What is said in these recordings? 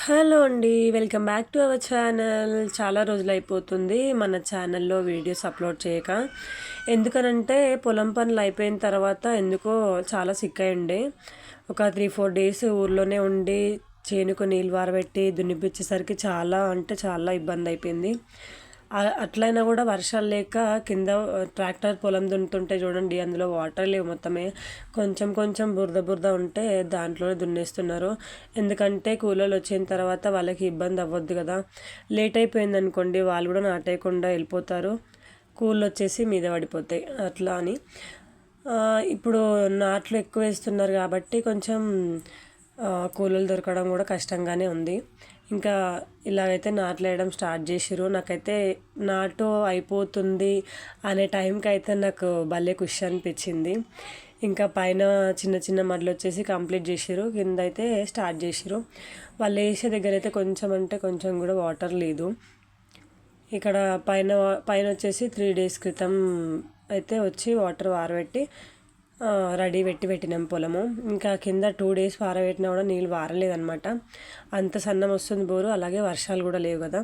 Hello అండి. Welcome back to our channel. చాలా రోజులైపోతుంది మన ఛానల్లో వీడియోస్ అప్లోడ్ చేయక. ఎందుకనంటే పొలం పనులు అయిపోయిన తర్వాత ఎందుకో చాలా సిక్ అయ్యుండే. ఒక 3-4 డేస్ ఊర్లోనే ఉండి చేనుకు నీళ్ళు పారబెట్టి దున్నిపిచ్చేసరికి చాలా అంటే చాలా ఇబ్బంది అయిపోయింది. అట్లయినా కూడా వర్షాలు లేక కింద ట్రాక్టర్ పొలం దున్నుతుంటే చూడండి, అందులో వాటర్ లేవు, మొత్తమే కొంచెం కొంచెం బురద బురద ఉంటే దాంట్లోనే దున్నేస్తున్నారు. ఎందుకంటే కూలోళ్ళు వచ్చిన తర్వాత వాళ్ళకి ఇబ్బంది అవ్వద్దు కదా. లేట్ అయిపోయింది అనుకోండి, వాళ్ళు కూడా నాటేయకుండా వెళ్ళిపోతారు, కూళ్ళు వచ్చేసి మీద పడిపోతాయి అట్లా అని. ఇప్పుడు నాట్లు ఎక్కువ వేస్తున్నారు కాబట్టి కొంచెం కూలీలు దొరకడం కూడా కష్టంగానే ఉంది. ఇంకా ఇలాగైతే నాట్లు వేయడం స్టార్ట్ చేసిర్రు. నాకైతే నాటు అయిపోతుంది అనే టైంకి అయితే నాకు భలే ఖుషి అనిపించింది. ఇంకా పైన చిన్న చిన్న మడ్లు వచ్చేసి కంప్లీట్ చేసిర్రు, కింద అయితే స్టార్ట్ చేసిర్రు. వాళ్ళు వేసే దగ్గర అయితే కొంచెం అంటే కొంచెం కూడా వాటర్ లేదు. ఇక్కడ పైన పైన వచ్చేసి 3 డేస్ క్రితం అయితే వచ్చి వాటర్ వారబెట్టి రెడీ పెట్టినాం పొలము. ఇంకా కింద 2 డేస్ పారబెట్టినా కూడా నీళ్ళు వారలేదనమాట. అంత సన్నం వస్తుంది బోరు, అలాగే వర్షాలు కూడా లేవు కదా.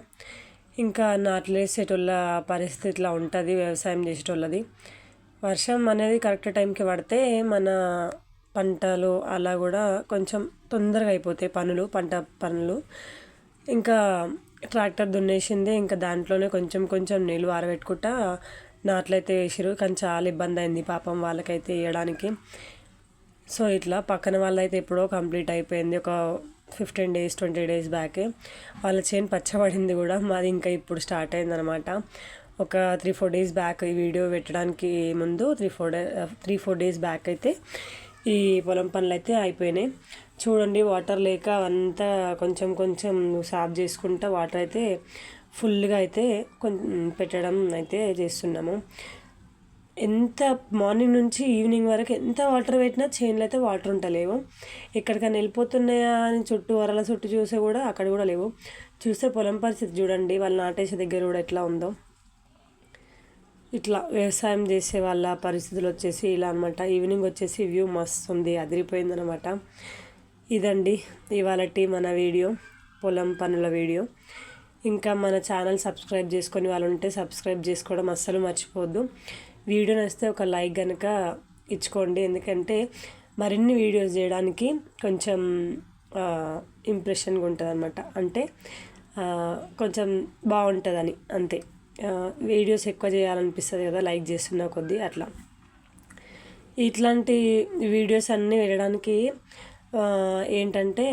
ఇంకా నాట్లు వేసేటోళ్ళ పరిస్థితి ఇట్లా ఉంటుంది, వ్యవసాయం చేసేటోళ్ళది. వర్షం అనేది కరెక్ట్ టైంకి పడితే మన పంటలు అలా కూడా కొంచెం తొందరగా అయిపోతాయి పంట పనులు. ఇంకా ట్రాక్టర్ దున్నేసింది, ఇంకా దాంట్లోనే కొంచెం కొంచెం నీళ్ళు వారబెట్టుకుంటా నాట్లయితే వేసిరు. కానీ చాలా ఇబ్బంది అయింది పాపం వాళ్ళకైతే వేయడానికి. సో ఇట్లా పక్కన వాళ్ళైతే ఎప్పుడో కంప్లీట్ అయిపోయింది, ఒక 15 డేస్ 20 డేస్ బ్యాకే. వాళ్ళ చేను పచ్చబడింది కూడా, మాది ఇంకా ఇప్పుడు స్టార్ట్ అయిందనమాట. ఒక 3-4 డేస్ బ్యాక్ ఈ వీడియో పెట్టడానికి ముందు 3-4 డేస్ బ్యాక్ అయితే ఈ పొలం పనులు అయితే అయిపోయినాయి. చూడండి, వాటర్ లేక అంతా కొంచెం కొంచెం సాఫ్ చేసుకుంటా వాటర్ అయితే ఫుల్గా అయితే పెట్టడం అయితే చేస్తున్నాము. ఎంత మార్నింగ్ నుంచి ఈవినింగ్ వరకు ఎంత వాటర్ పెట్టినా చేనులో అయితే వాటర్ ఉంటలేవు. ఎక్కడికైనా వెళ్ళిపోతున్నాయా అని చుట్టూ వరల చుట్టూ చూస్తే కూడా అక్కడ కూడా లేవు. చూస్తే పొలం పరిస్థితి చూడండి, వాళ్ళు నాటేసే దగ్గర కూడా ఎట్లా ఉందో. ఇట్లా వ్యవసాయం చేసే వాళ్ళ పరిస్థితులు వచ్చేసి ఇలా అనమాట. ఈవినింగ్ వచ్చేసి వ్యూ మస్తు ఉంది, అదిరిపోయిందనమాట. ఇదండి ఇవాళ మన వీడియో, పొలం పనుల వీడియో. ఇంకా మన ఛానల్ సబ్స్క్రైబ్ చేసుకొని వాళ్ళు ఉంటే సబ్స్క్రైబ్ చేసుకోవడం అస్సలు మర్చిపోవద్దు. వీడియో నచ్చితే ఒక లైక్ కనుక ఇచ్చుకోండి, ఎందుకంటే మరిన్ని వీడియోస్ చేయడానికి కొంచెం ఇంప్రెషన్గా ఉంటుంది అనమాట. అంటే కొంచెం బాగుంటుందని అంతే. వీడియోస్ ఎక్కువ చేయాలనిపిస్తుంది కదా లైక్ చేస్తున్న కొద్దీ అట్లా. ఇట్లాంటి వీడియోస్ అన్నీ వెళ్ళడానికి ఏంటంటే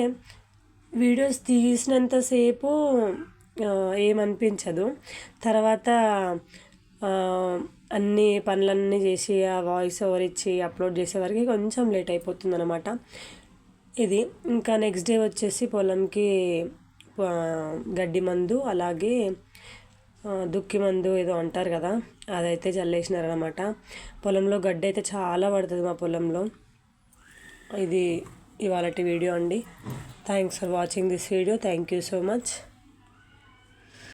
వీడియోస్ తీసినంతసేపు ఏమనిపించదు, తర్వాత అన్ని పనులన్నీ చేసి ఆ వాయిస్ ఓవర్ ఇచ్చి అప్లోడ్ చేసే వరకు కొంచెం లేట్ అయిపోతుంది అనమాట ఇది. ఇంకా నెక్స్ట్ డే వచ్చేసి పొలంకి గడ్డి మందు అలాగే దుక్కి మందు ఏదో అంటారు కదా, అదైతే చల్లేసినారనమాట. పొలంలో గడ్డి అయితే చాలా పడుతుంది మా పొలంలో. ఇది ఇవాళ వీడియో అండి. Thanks for watching this video. Thank you so much.